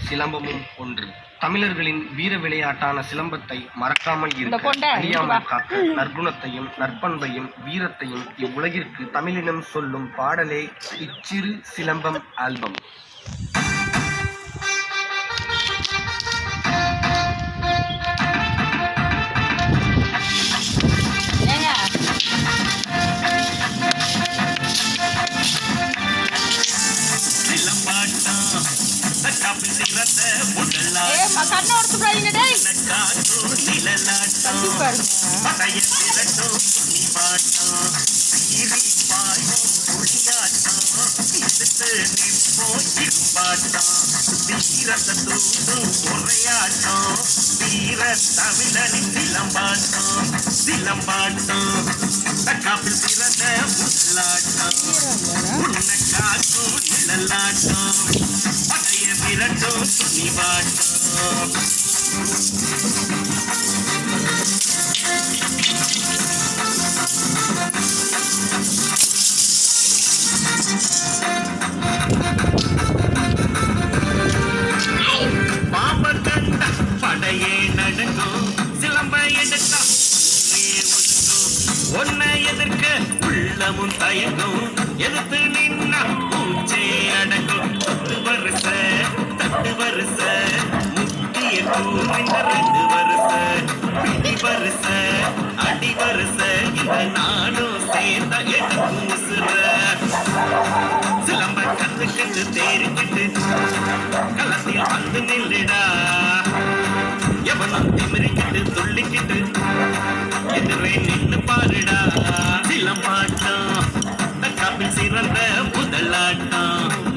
சிலம்பமும் ஒன்று. தமிழர்களின் வீர விளையாட்டான சிலம்பத்தை மறக்காமல் இருக்க, அழியாமல் காக்க, நற்குணத்தையும் நற்பண்பையும் வீரத்தையும் இவ்வுலகிற்கு தமிழினம் சொல்லும் பாடலே இச்சிறு சிலம்பம் ஆல்பம். படையே நடுங்கும் சிலம்ப எடுத்தா ஒன்ன எதிர்க்க உள்ளமும் தயங்கும் எதிர்த்து நின்னா பூச்சே அடங்கும் தட்டு வருஷ முத்திய கூறிந்த 2 வருஷ பிடி வருஷ அடி வருஷ இந்த நானும் சேர்ந்த எடுக்கும் உசுர சிலம்ப கத்துக்கிட்டு தேறிக்கிட்டு களத்தில் வந்து நில்லுடா எவனும் திமிரிக்கிட்டு துள்ளிக்கிட்டு எதிரே நின்று பாருடா சிலம்பாட்டம் தக்காப்பில் சிறந்த முதலாட்டம்.